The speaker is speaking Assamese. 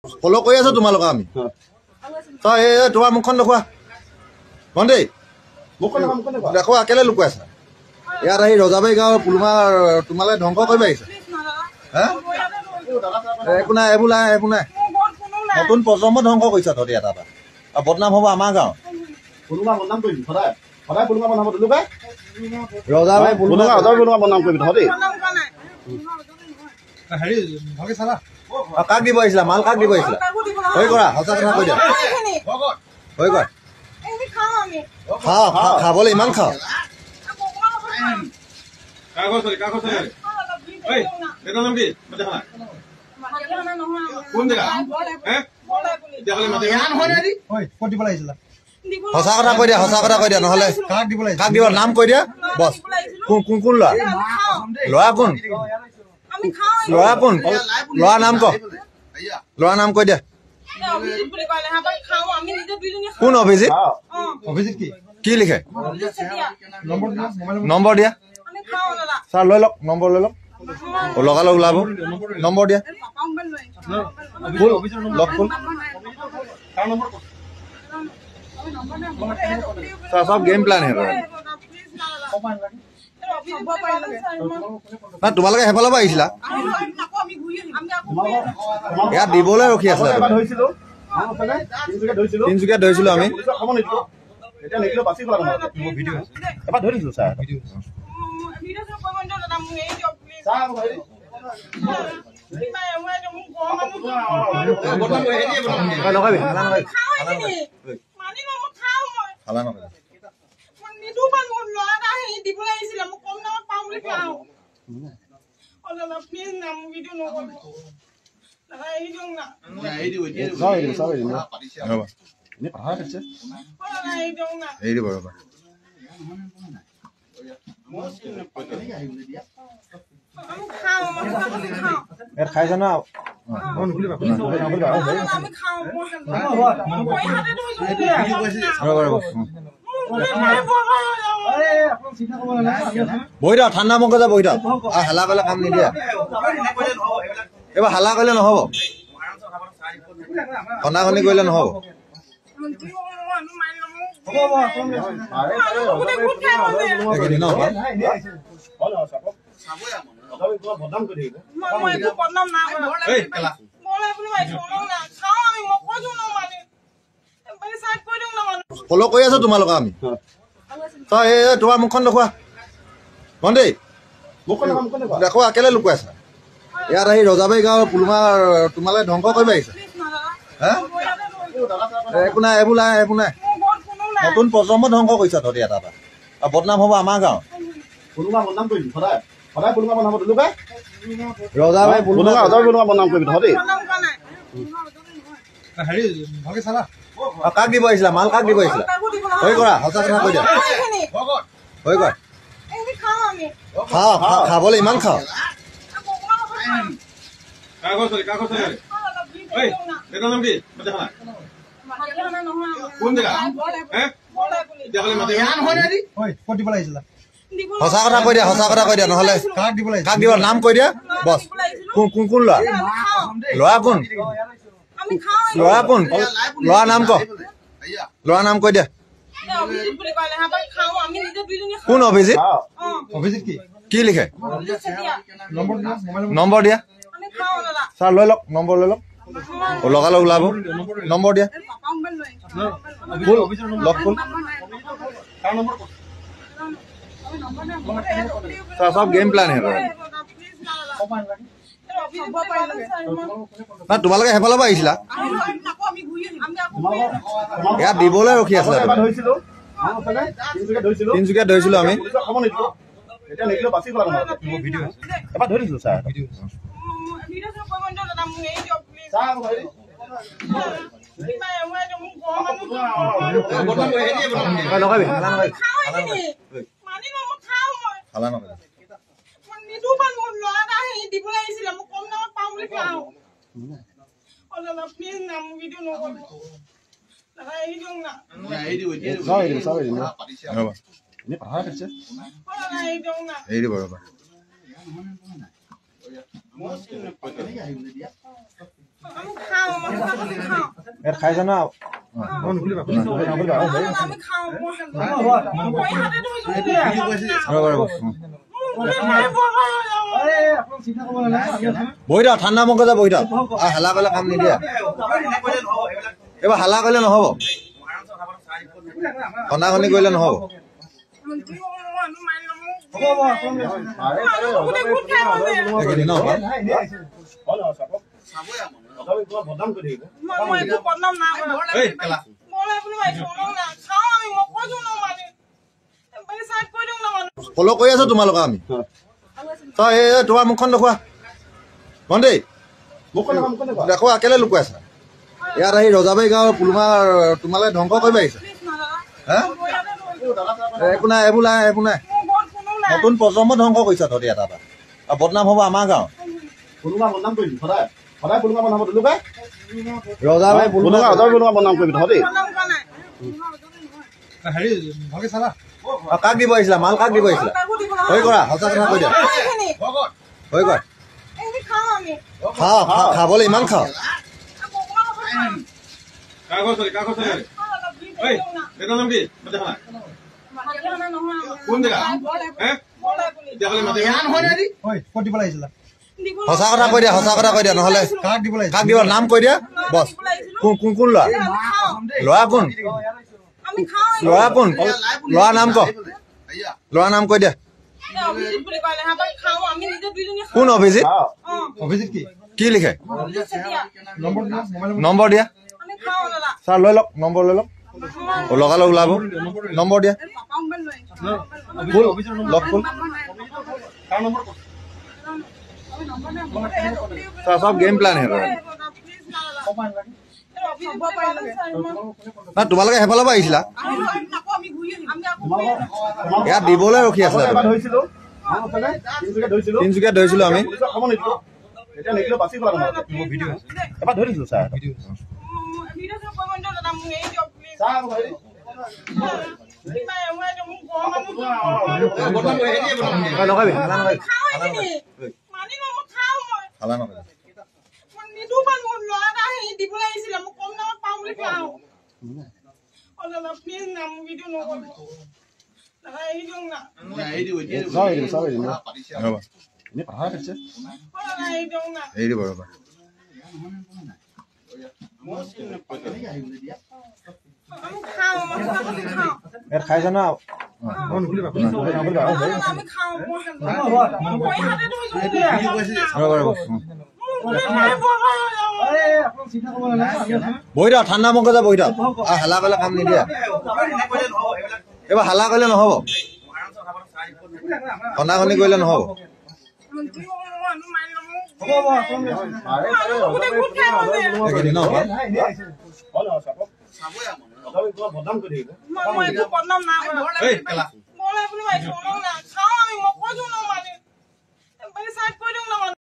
ফলো কৰি আছো তোমালোক আমি তই এই তোমাৰ মুখখন দেখুৱা ভণ্টি মুখখন দেখুৱা কেলে লুকুৱাই আছা ইয়াত আহি ৰজাবাৰী গাঁৱৰ পুলুমা তোমালে ধ্বংস কৰিব আহিছে হা একো নাই এইবোৰ নাই এইবোৰ নাই নতুন প্ৰজন্ম ধ্বংস কৰিছা তহঁতি এটা এটা আৰু বদনাম হ'ব আমাৰ গাঁও পুলুমা বদনাম কৰিবি সদায় সদায় পুলুমা বদনাম লুকাই ৰজাবাৰী পুলুমা বদনাম কৰিবি তহঁতি হেৰি ভালকে চালা কাক দিব আহিছিলা মাল কাক দিব আহিছিলা হৈ কৰা সঁচা কথা কৈ দিয়া হৈ কৰা খাওঁ খাবলৈ ইমান খাওঁ সঁচা কথা কৈ দিয়া সঁচা কথা কৈ দিয়া নহলে কাক দিব নাম কৈ দিয়া বছ কোন কোন ল'ৰা ল'ৰা কোন ল'ৰা কোন ল'ৰা নাম ক ল'ৰা নাম কৈ দিয়া কোন অভিজিত অভিজিত কি লিখে নম্বৰ দিয়া ছাৰ লৈ লওক নম্বৰ লৈ লওক লগালগ ওলাব নম্বৰ দিয়া লগ কোন ছাৰ চব গেম প্লেন হে না তোমালোকে সেইফালৰ পৰা আহিছিলা ইয়াত দিবলৈ ৰখি আছিলা তিনিচুকীয়াত ধৰিছিলো আমি খাইছা ন বহি থাক ঠাণ্ডা মগ যা বহি থাক হালা কৰিলে কাম নিদিয়া এইবাৰ হালা কৰিলে নহব খন্দাখনি কৰিলে নহব ফলো কৰি আছো তোমালোক আমি তই এই তোমাৰ মুখখন দেখুৱা ভণ্টি দেখুৱা কেলে লুকুৱাই আছা ইয়াত আহি ৰজাবাৰী গাঁৱৰ পুলুমা তোমালে ধ্বংস কৰিব আহিছে হা একো নাই এইবোৰ নাই এইবোৰ নাই নতুন প্ৰজন্ম ধ্বংস কৰিছা তহঁতি এটা এটা আৰু বদনাম হ'ব আমাৰ গাঁও পুলুমা বদনাম কৰিবি সদায় সদায় পুলুমা বদনাম লুকাই ৰজাবাৰী পুলুমা বদনাম কৰিবি তহঁতি হেৰি ভালকে চালা কাক দিব আহিছিলা মাল কাক দিব আহিছিলা হৈ কৰা সঁচা কথা কৈ দিয়া হৈ কৰা খাওঁ খাবলৈ ইমান খাওঁ সঁচা কথা কৈ দিয়া সঁচা কথা কৈ দিয়া নহলে কাক দিব নাম কৈ দিয়া বছ কোন কোন ল'ৰা ল'ৰা কোন ল'ৰা কোন ল'ৰা নাম ক ল'ৰা নাম কৈ দিয়া কোন অভিজিত অভিজিত কি লিখে নম্বৰ দিয়া ছাৰ লৈ লওক নম্বৰ লৈ লওক লগালগ ওলাব নম্বৰ দিয়া লগ কোন ছাৰ চব গেম প্লেন হে না তোমালোকে সেইফালৰ পৰা আহিছিলা ইয়াত দিবলৈ ৰখি আছিলা তিনিচুকীয়াত ধৰিছিলো আমি ইয়াত খাইছে না বহি থাক ঠাণ্ডা মুখে যা বহি থাক হালা কৰিলে কাম নিদিয়া এইবাৰ হালা কৰিলে নহ'ব খন্দাখনি কৰিলে নহ'ব ফল' কৰি আছো তোমালোকক আমি তই এই তোমাৰ মুখখন দেখুৱা ভণ্টি দেখুৱা কেলে লুকুৱাই আছা ইয়াত আহি ৰজাবাৰী গাঁৱৰ পুলুমাৰ তোমালে ধ্বংস কৰিব আহিছে একো নাই এইবোৰ নাই এইবোৰ নাই নতুন প্ৰজন্ম ধ্বংস কৰিছা তহঁতি এটা এটা আৰু বদনাম হ'ব আমাৰ গাঁৱত ৰজাবাৰী বদনাম কৰিবি তহঁতি কাক দিব আহিছিলা মাল কাক দিব আহিছিলা হৈ কৰা সঁচা কথা কৈ দিয়া হৈ কৰা খাওঁ খাবলৈ ইমান খাওঁ সঁচা কথা কৈ দিয়া সঁচা কথা কৈ দিয়া নহ'লে কাক দিব নাম কৈ দিয়া বছ কোন কোন ল'ৰা ল'ৰা কোন ল'ৰা কোন ল'ৰা নাম ক ল'ৰা নাম কৈ দিয়া কোন অভিজিত কি লিখে নম্বৰ দিয়া ছাৰ লৈ লওক নম্বৰ লৈ লওক লগালগ ওলাব নম্বৰ দিয়া লগ কোন ছাৰ চব গেম প্লেন হে তোমালোকে সেইফালৰ পৰা আহিছিলা ইয়াত দিবলৈ ৰখি আছিলা তিনিচুকীয়াত ধৰিছিলো আমি খাইছে না বহি থাক ঠাণ্ডা মুখে যা বহি থাক হালা কৰিলে কাম নিদিয়া এইবাৰ হালা কৰিলে নহ'ব খন্দাখনি কৰিলে নহ'ব